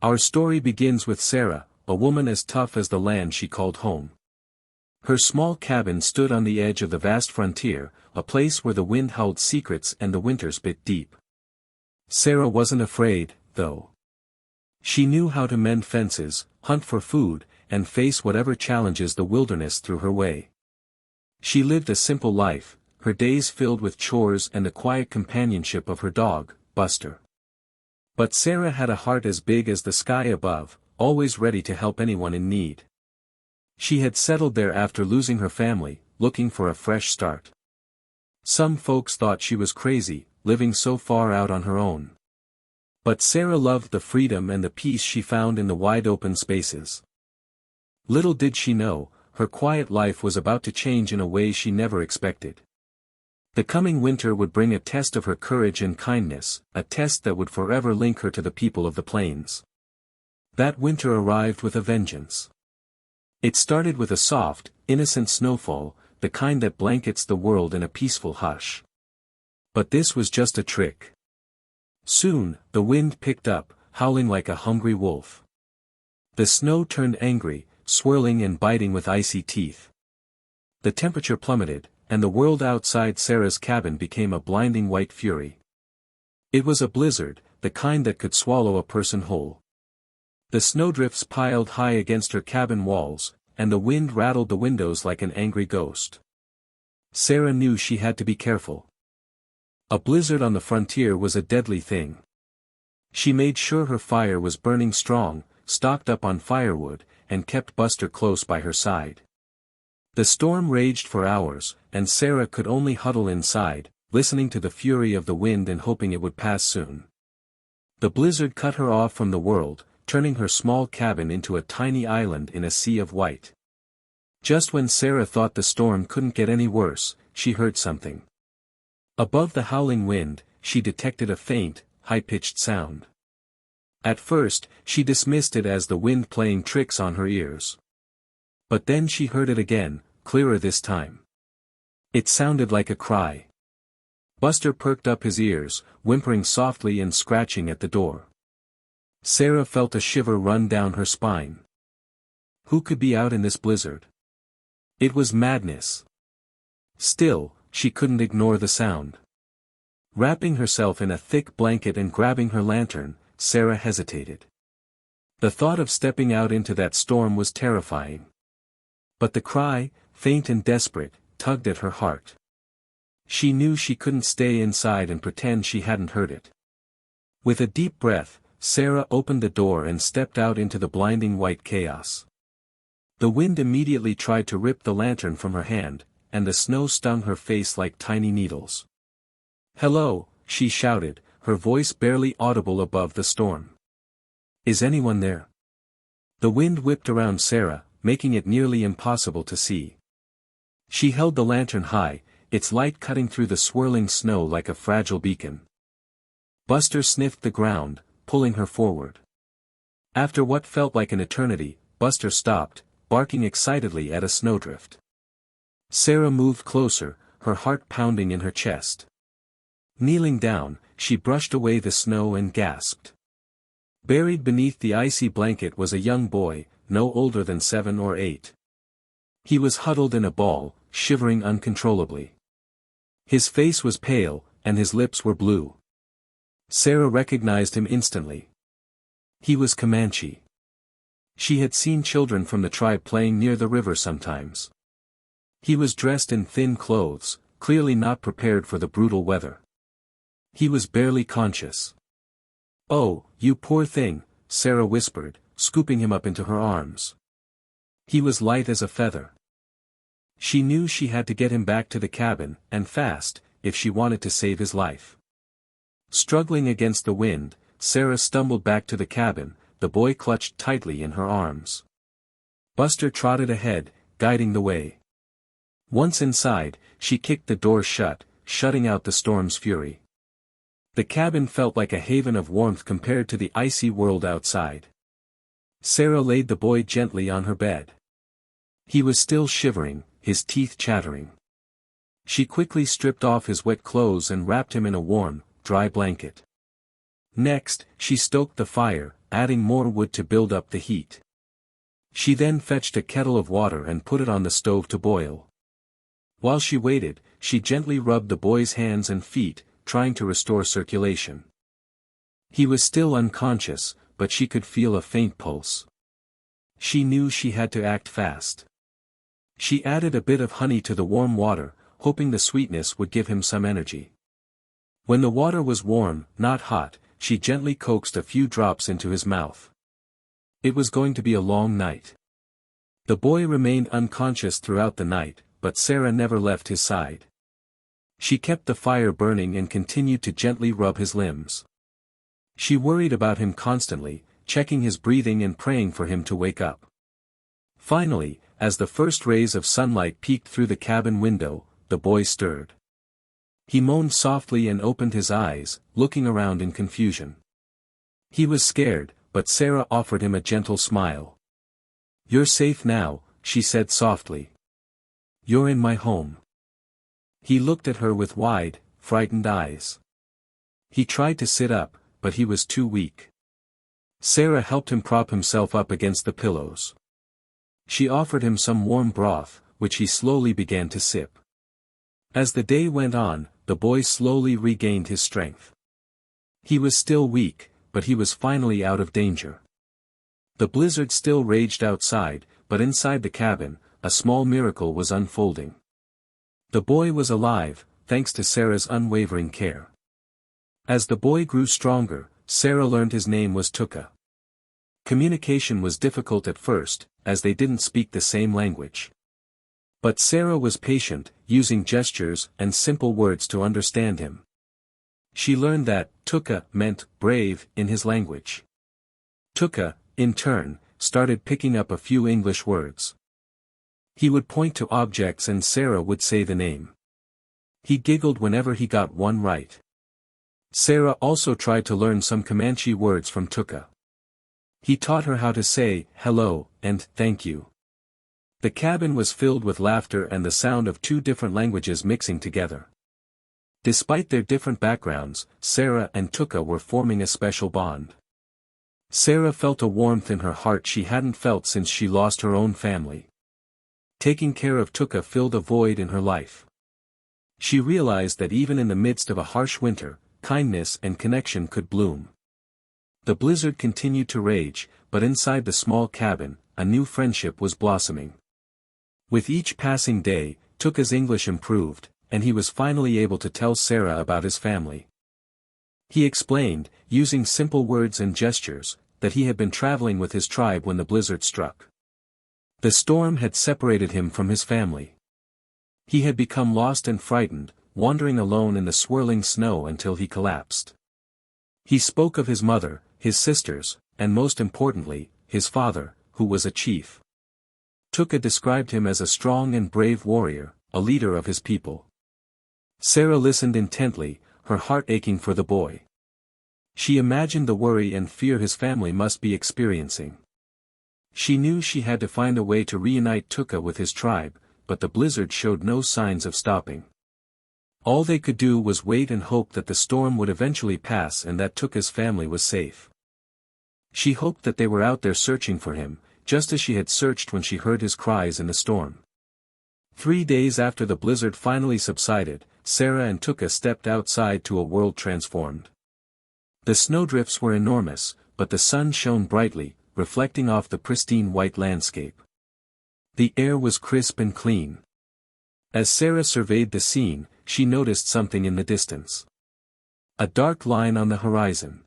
Our story begins with Sarah, a woman as tough as the land she called home. Her small cabin stood on the edge of the vast frontier, a place where the wind howled secrets and the winters bit deep. Sarah wasn't afraid, though. She knew how to mend fences, hunt for food, and face whatever challenges the wilderness threw her way. She lived a simple life, her days filled with chores and the quiet companionship of her dog, Buster. But Sarah had a heart as big as the sky above, always ready to help anyone in need. She had settled there after losing her family, looking for a fresh start. Some folks thought she was crazy, living so far out on her own. But Sarah loved the freedom and the peace she found in the wide open spaces. Little did she know, her quiet life was about to change in a way she never expected. The coming winter would bring a test of her courage and kindness, a test that would forever link her to the people of the plains. That winter arrived with a vengeance. It started with a soft, innocent snowfall, the kind that blankets the world in a peaceful hush. But this was just a trick. Soon, the wind picked up, howling like a hungry wolf. The snow turned angry, swirling and biting with icy teeth. The temperature plummeted, and the world outside Sarah's cabin became a blinding white fury. It was a blizzard, the kind that could swallow a person whole. The snowdrifts piled high against her cabin walls, and the wind rattled the windows like an angry ghost. Sarah knew she had to be careful. A blizzard on the frontier was a deadly thing. She made sure her fire was burning strong, stocked up on firewood, and kept Buster close by her side. The storm raged for hours, and Sarah could only huddle inside, listening to the fury of the wind and hoping it would pass soon. The blizzard cut her off from the world, turning her small cabin into a tiny island in a sea of white. Just when Sarah thought the storm couldn't get any worse, she heard something. Above the howling wind, she detected a faint, high-pitched sound. At first, she dismissed it as the wind playing tricks on her ears. But then she heard it again, clearer this time. It sounded like a cry. Buster perked up his ears, whimpering softly and scratching at the door. Sarah felt a shiver run down her spine. Who could be out in this blizzard? It was madness. Still, she couldn't ignore the sound. Wrapping herself in a thick blanket and grabbing her lantern, Sarah hesitated. The thought of stepping out into that storm was terrifying. But the cry, faint and desperate, tugged at her heart. She knew she couldn't stay inside and pretend she hadn't heard it. With a deep breath, Sarah opened the door and stepped out into the blinding white chaos. The wind immediately tried to rip the lantern from her hand, and the snow stung her face like tiny needles. "Hello," she shouted, her voice barely audible above the storm. "Is anyone there?" The wind whipped around Sarah, making it nearly impossible to see. She held the lantern high, its light cutting through the swirling snow like a fragile beacon. Buster sniffed the ground, pulling her forward. After what felt like an eternity, Buster stopped, barking excitedly at a snowdrift. Sarah moved closer, her heart pounding in her chest. Kneeling down, she brushed away the snow and gasped. Buried beneath the icy blanket was a young boy, no older than 7 or 8. He was huddled in a ball, shivering uncontrollably. His face was pale, and his lips were blue. Sarah recognized him instantly. He was Comanche. She had seen children from the tribe playing near the river sometimes. He was dressed in thin clothes, clearly not prepared for the brutal weather. He was barely conscious. "Oh, you poor thing," Sarah whispered, scooping him up into her arms. He was light as a feather. She knew she had to get him back to the cabin, and fast, if she wanted to save his life. Struggling against the wind, Sarah stumbled back to the cabin, the boy clutched tightly in her arms. Buster trotted ahead, guiding the way. Once inside, she kicked the door shut, shutting out the storm's fury. The cabin felt like a haven of warmth compared to the icy world outside. Sarah laid the boy gently on her bed. He was still shivering, his teeth chattering. She quickly stripped off his wet clothes and wrapped him in a warm, dry blanket. Next, she stoked the fire, adding more wood to build up the heat. She then fetched a kettle of water and put it on the stove to boil. While she waited, she gently rubbed the boy's hands and feet, trying to restore circulation. He was still unconscious, but she could feel a faint pulse. She knew she had to act fast. She added a bit of honey to the warm water, hoping the sweetness would give him some energy. When the water was warm, not hot, she gently coaxed a few drops into his mouth. It was going to be a long night. The boy remained unconscious throughout the night, but Sarah never left his side. She kept the fire burning and continued to gently rub his limbs. She worried about him constantly, checking his breathing and praying for him to wake up. Finally, as the first rays of sunlight peeked through the cabin window, the boy stirred. He moaned softly and opened his eyes, looking around in confusion. He was scared, but Sarah offered him a gentle smile. "You're safe now," she said softly. "You're in my home." He looked at her with wide, frightened eyes. He tried to sit up, but he was too weak. Sarah helped him prop himself up against the pillows. She offered him some warm broth, which he slowly began to sip. As the day went on, the boy slowly regained his strength. He was still weak, but he was finally out of danger. The blizzard still raged outside, but inside the cabin, a small miracle was unfolding. The boy was alive, thanks to Sarah's unwavering care. As the boy grew stronger, Sarah learned his name was Tuka. Communication was difficult at first, as they didn't speak the same language. But Sarah was patient, using gestures and simple words to understand him. She learned that Tuka meant brave in his language. Tuka, in turn, started picking up a few English words. He would point to objects and Sarah would say the name. He giggled whenever he got one right. Sarah also tried to learn some Comanche words from Tuka. He taught her how to say hello and thank you. The cabin was filled with laughter and the sound of two different languages mixing together. Despite their different backgrounds, Sarah and Tuka were forming a special bond. Sarah felt a warmth in her heart she hadn't felt since she lost her own family. Taking care of Tuka filled a void in her life. She realized that even in the midst of a harsh winter, kindness and connection could bloom. The blizzard continued to rage, but inside the small cabin, a new friendship was blossoming. With each passing day, Tuka's English improved, and he was finally able to tell Sarah about his family. He explained, using simple words and gestures, that he had been traveling with his tribe when the blizzard struck. The storm had separated him from his family. He had become lost and frightened, wandering alone in the swirling snow until he collapsed. He spoke of his mother, his sisters, and most importantly, his father, who was a chief. Tuka described him as a strong and brave warrior, a leader of his people. Sarah listened intently, her heart aching for the boy. She imagined the worry and fear his family must be experiencing. She knew she had to find a way to reunite Tuka with his tribe, but the blizzard showed no signs of stopping. All they could do was wait and hope that the storm would eventually pass and that Tuka's family was safe. She hoped that they were out there searching for him, just as she had searched when she heard his cries in the storm. 3 days after the blizzard finally subsided, Sarah and Tuka stepped outside to a world transformed. The snowdrifts were enormous, but the sun shone brightly, reflecting off the pristine white landscape. The air was crisp and clean. As Sarah surveyed the scene, she noticed something in the distance. A dark line on the horizon.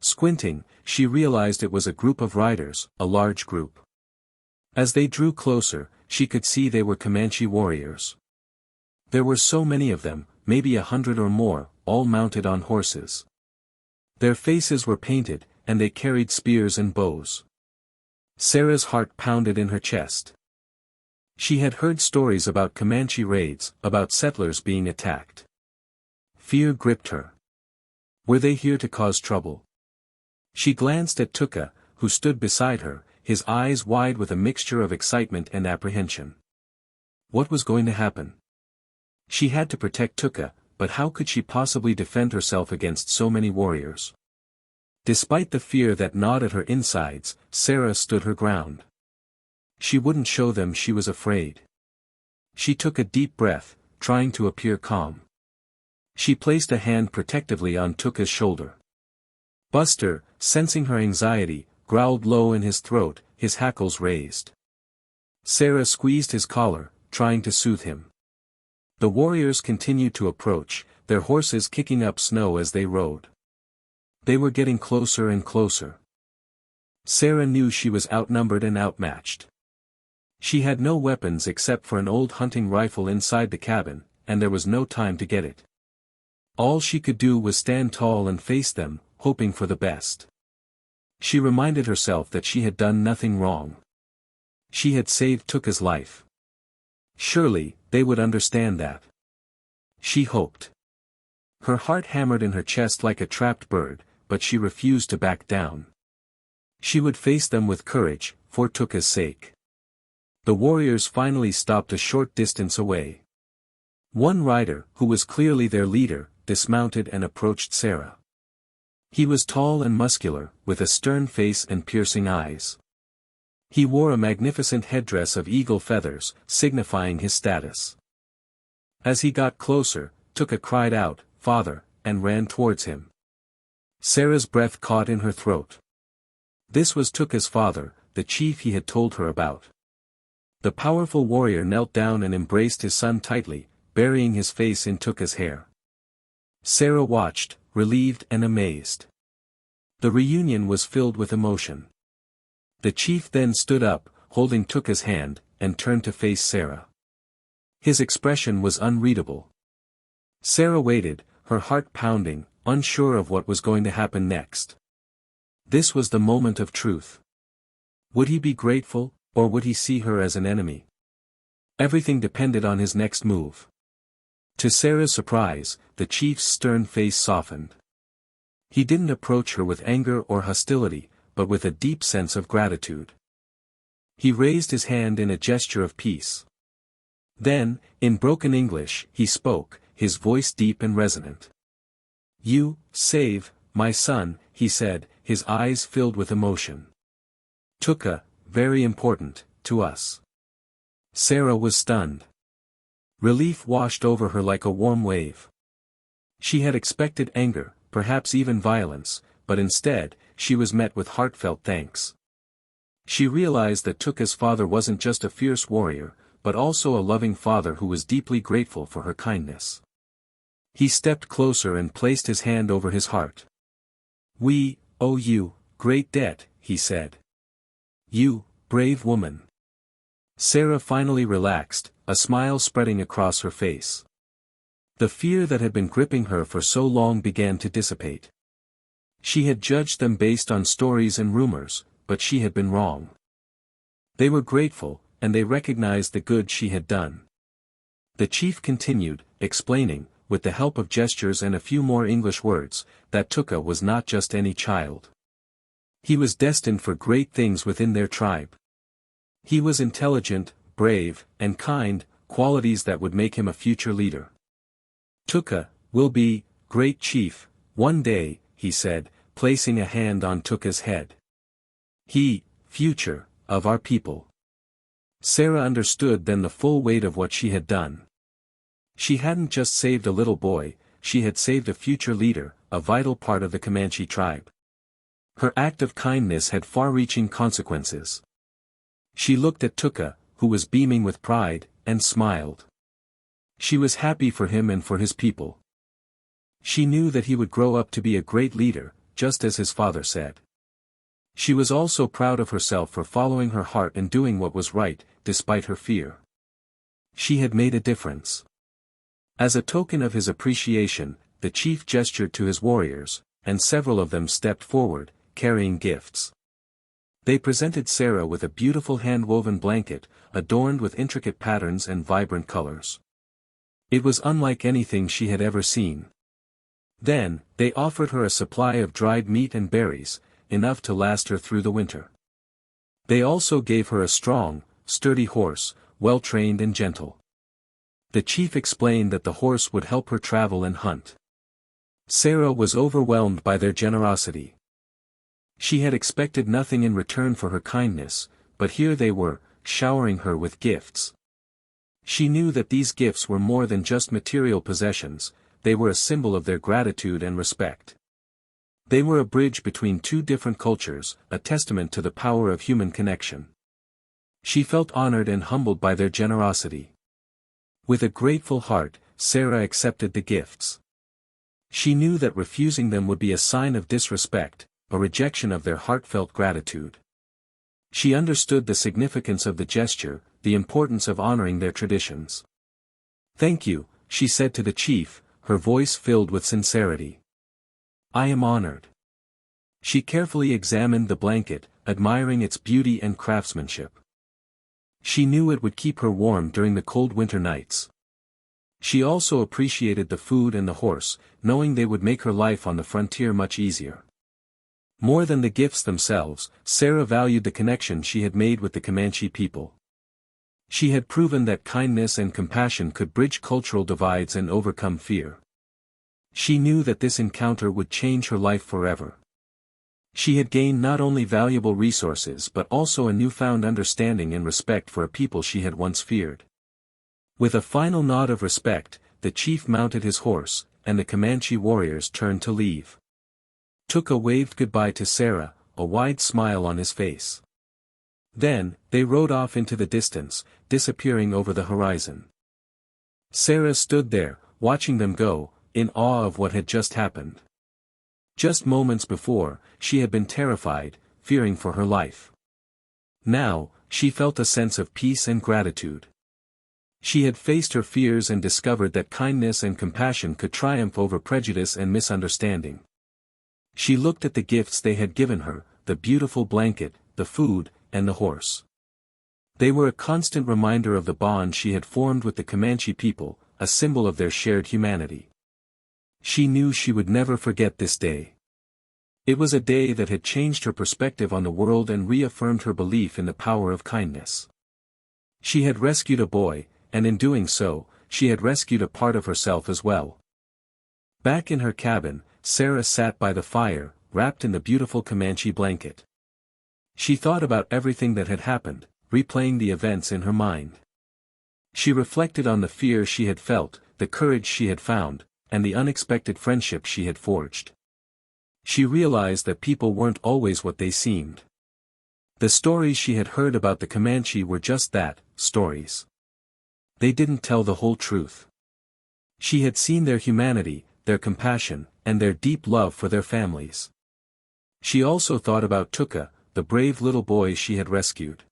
Squinting, she realized it was a group of riders, a large group. As they drew closer, she could see they were Comanche warriors. There were so many of them, maybe 100 or more, all mounted on horses. Their faces were painted, and they carried spears and bows. Sarah's heart pounded in her chest. She had heard stories about Comanche raids, about settlers being attacked. Fear gripped her. Were they here to cause trouble? She glanced at Tuka, who stood beside her, his eyes wide with a mixture of excitement and apprehension. What was going to happen? She had to protect Tuka, but how could she possibly defend herself against so many warriors? Despite the fear that gnawed at her insides, Sarah stood her ground. She wouldn't show them she was afraid. She took a deep breath, trying to appear calm. She placed a hand protectively on Tuka's shoulder. Buster, sensing her anxiety, growled low in his throat, his hackles raised. Sarah squeezed his collar, trying to soothe him. The warriors continued to approach, their horses kicking up snow as they rode. They were getting closer and closer. Sarah knew she was outnumbered and outmatched. She had no weapons except for an old hunting rifle inside the cabin, and there was no time to get it. All she could do was stand tall and face them, hoping for the best. She reminded herself that she had done nothing wrong. She had saved Tuka's life. Surely, they would understand that. She hoped. Her heart hammered in her chest like a trapped bird, but she refused to back down. She would face them with courage, for Tuka's sake. The warriors finally stopped a short distance away. One rider, who was clearly their leader, dismounted and approached Sarah. He was tall and muscular, with a stern face and piercing eyes. He wore a magnificent headdress of eagle feathers, signifying his status. As he got closer, Tuka cried out, "Father," and ran towards him. Sarah's breath caught in her throat. This was Tuka's father, the chief he had told her about. The powerful warrior knelt down and embraced his son tightly, burying his face in Tuka's hair. Sarah watched, relieved and amazed. The reunion was filled with emotion. The chief then stood up, holding Tuka's hand, and turned to face Sarah. His expression was unreadable. Sarah waited, her heart pounding, unsure of what was going to happen next. This was the moment of truth. Would he be grateful, or would he see her as an enemy? Everything depended on his next move. To Sarah's surprise, the chief's stern face softened. He didn't approach her with anger or hostility, but with a deep sense of gratitude. He raised his hand in a gesture of peace. Then, in broken English, he spoke, his voice deep and resonant. "You, save, my son," he said, his eyes filled with emotion. "Tuka, very important, to us." Sarah was stunned. Relief washed over her like a warm wave. She had expected anger, perhaps even violence, but instead, she was met with heartfelt thanks. She realized that Tuka's father wasn't just a fierce warrior, but also a loving father who was deeply grateful for her kindness. He stepped closer and placed his hand over his heart. "We owe you great debt," he said. "You, brave woman." Sarah finally relaxed, a smile spreading across her face. The fear that had been gripping her for so long began to dissipate. She had judged them based on stories and rumors, but she had been wrong. They were grateful, and they recognized the good she had done. The chief continued, explaining, with the help of gestures and a few more English words, that Tuka was not just any child. He was destined for great things within their tribe. He was intelligent, brave, and kind, qualities that would make him a future leader. "Tuka will be great chief one day," he said, placing a hand on Tuka's head. "He, future, of our people." Sarah understood then the full weight of what she had done. She hadn't just saved a little boy, she had saved a future leader, a vital part of the Comanche tribe. Her act of kindness had far-reaching consequences. She looked at Tuka, who was beaming with pride, and smiled. She was happy for him and for his people. She knew that he would grow up to be a great leader, just as his father said. She was also proud of herself for following her heart and doing what was right, despite her fear. She had made a difference. As a token of his appreciation, the chief gestured to his warriors, and several of them stepped forward, carrying gifts. They presented Sarah with a beautiful hand-woven blanket, adorned with intricate patterns and vibrant colors. It was unlike anything she had ever seen. Then, they offered her a supply of dried meat and berries, enough to last her through the winter. They also gave her a strong, sturdy horse, well-trained and gentle. The chief explained that the horse would help her travel and hunt. Sarah was overwhelmed by their generosity. She had expected nothing in return for her kindness, but here they were, showering her with gifts. She knew that these gifts were more than just material possessions, they were a symbol of their gratitude and respect. They were a bridge between two different cultures, a testament to the power of human connection. She felt honored and humbled by their generosity. With a grateful heart, Sarah accepted the gifts. She knew that refusing them would be a sign of disrespect, a rejection of their heartfelt gratitude. She understood the significance of the gesture, the importance of honoring their traditions. "Thank you," she said to the chief, her voice filled with sincerity. "I am honored." She carefully examined the blanket, admiring its beauty and craftsmanship. She knew it would keep her warm during the cold winter nights. She also appreciated the food and the horse, knowing they would make her life on the frontier much easier. More than the gifts themselves, Sarah valued the connection she had made with the Comanche people. She had proven that kindness and compassion could bridge cultural divides and overcome fear. She knew that this encounter would change her life forever. She had gained not only valuable resources but also a newfound understanding and respect for a people she had once feared. With a final nod of respect, the chief mounted his horse, and the Comanche warriors turned to leave. Tuka waved goodbye to Sarah, a wide smile on his face. Then, they rode off into the distance, disappearing over the horizon. Sarah stood there, watching them go, in awe of what had just happened. Just moments before, she had been terrified, fearing for her life. Now, she felt a sense of peace and gratitude. She had faced her fears and discovered that kindness and compassion could triumph over prejudice and misunderstanding. She looked at the gifts they had given her, the beautiful blanket, the food, and the horse. They were a constant reminder of the bond she had formed with the Comanche people, a symbol of their shared humanity. She knew she would never forget this day. It was a day that had changed her perspective on the world and reaffirmed her belief in the power of kindness. She had rescued a boy, and in doing so, she had rescued a part of herself as well. Back in her cabin, Sarah sat by the fire, wrapped in the beautiful Comanche blanket. She thought about everything that had happened, replaying the events in her mind. She reflected on the fear she had felt, the courage she had found, and the unexpected friendship she had forged. She realized that people weren't always what they seemed. The stories she had heard about the Comanche were just that, stories. They didn't tell the whole truth. She had seen their humanity, their compassion, and their deep love for their families. She also thought about Tuka, the brave little boy she had rescued.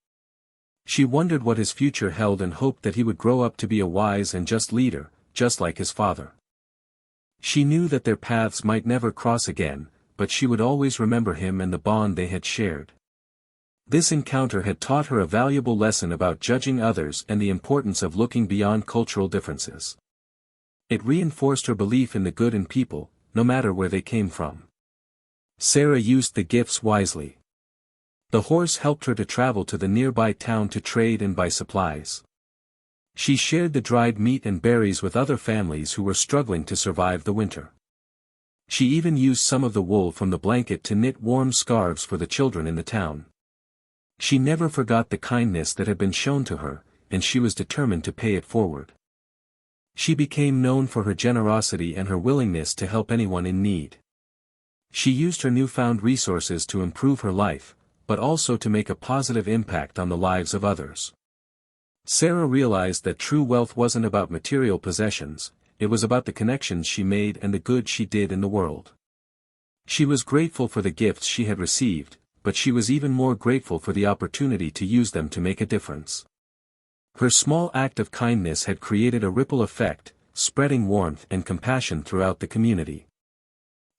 She wondered what his future held and hoped that he would grow up to be a wise and just leader, just like his father. She knew that their paths might never cross again, but she would always remember him and the bond they had shared. This encounter had taught her a valuable lesson about judging others and the importance of looking beyond cultural differences. It reinforced her belief in the good in people, no matter where they came from. Sarah used the gifts wisely. The horse helped her to travel to the nearby town to trade and buy supplies. She shared the dried meat and berries with other families who were struggling to survive the winter. She even used some of the wool from the blanket to knit warm scarves for the children in the town. She never forgot the kindness that had been shown to her, and she was determined to pay it forward. She became known for her generosity and her willingness to help anyone in need. She used her newfound resources to improve her life, but also to make a positive impact on the lives of others. Sarah realized that true wealth wasn't about material possessions, it was about the connections she made and the good she did in the world. She was grateful for the gifts she had received, but she was even more grateful for the opportunity to use them to make a difference. Her small act of kindness had created a ripple effect, spreading warmth and compassion throughout the community.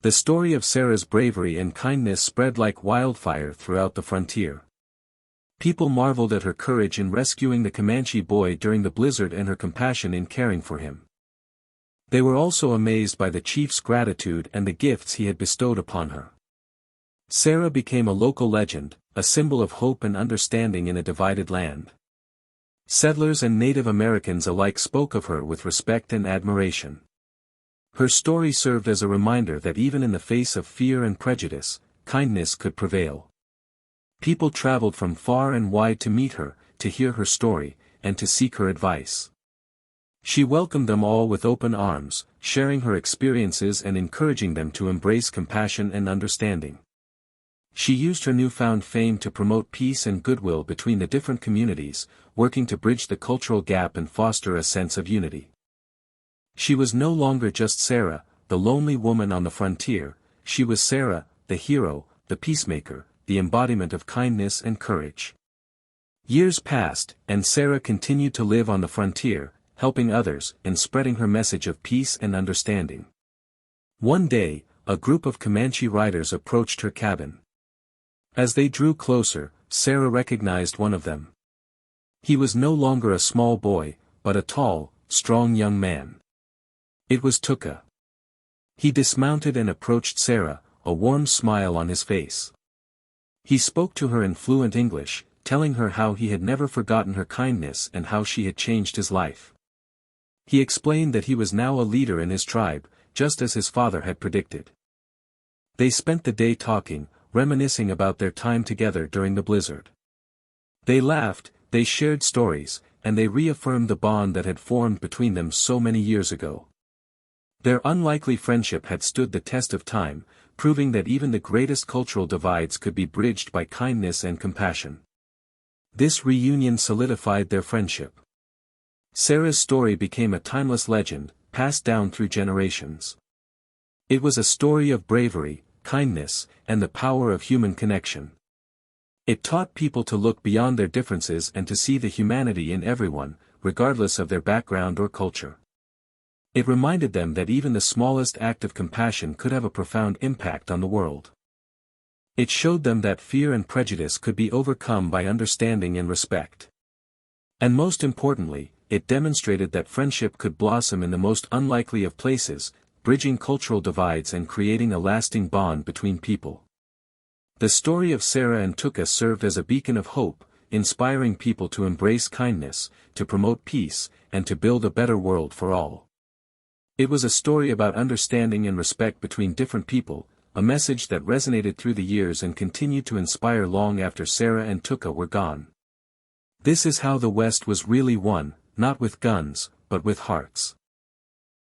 The story of Sarah's bravery and kindness spread like wildfire throughout the frontier. People marveled at her courage in rescuing the Comanche boy during the blizzard and her compassion in caring for him. They were also amazed by the chief's gratitude and the gifts he had bestowed upon her. Sarah became a local legend, a symbol of hope and understanding in a divided land. Settlers and Native Americans alike spoke of her with respect and admiration. Her story served as a reminder that even in the face of fear and prejudice, kindness could prevail. People traveled from far and wide to meet her, to hear her story, and to seek her advice. She welcomed them all with open arms, sharing her experiences and encouraging them to embrace compassion and understanding. She used her newfound fame to promote peace and goodwill between the different communities, working to bridge the cultural gap and foster a sense of unity. She was no longer just Sarah, the lonely woman on the frontier. She was Sarah, the hero, the peacemaker, the embodiment of kindness and courage. Years passed, and Sarah continued to live on the frontier, helping others and spreading her message of peace and understanding. One day, a group of Comanche riders approached her cabin. As they drew closer, Sarah recognized one of them. He was no longer a small boy, but a tall, strong young man. It was Tuka. He dismounted and approached Sarah, a warm smile on his face. He spoke to her in fluent English, telling her how he had never forgotten her kindness and how she had changed his life. He explained that he was now a leader in his tribe, just as his father had predicted. They spent the day talking, reminiscing about their time together during the blizzard. They laughed, they shared stories, and they reaffirmed the bond that had formed between them so many years ago. Their unlikely friendship had stood the test of time, proving that even the greatest cultural divides could be bridged by kindness and compassion. This reunion solidified their friendship. Sarah's story became a timeless legend, passed down through generations. It was a story of bravery, kindness, and the power of human connection. It taught people to look beyond their differences and to see the humanity in everyone, regardless of their background or culture. It reminded them that even the smallest act of compassion could have a profound impact on the world. It showed them that fear and prejudice could be overcome by understanding and respect. And most importantly, it demonstrated that friendship could blossom in the most unlikely of places, bridging cultural divides and creating a lasting bond between people. The story of Sarah and Tuka served as a beacon of hope, inspiring people to embrace kindness, to promote peace, and to build a better world for all. It was a story about understanding and respect between different people, a message that resonated through the years and continued to inspire long after Sarah and Tuka were gone. This is how the West was really won, not with guns, but with hearts.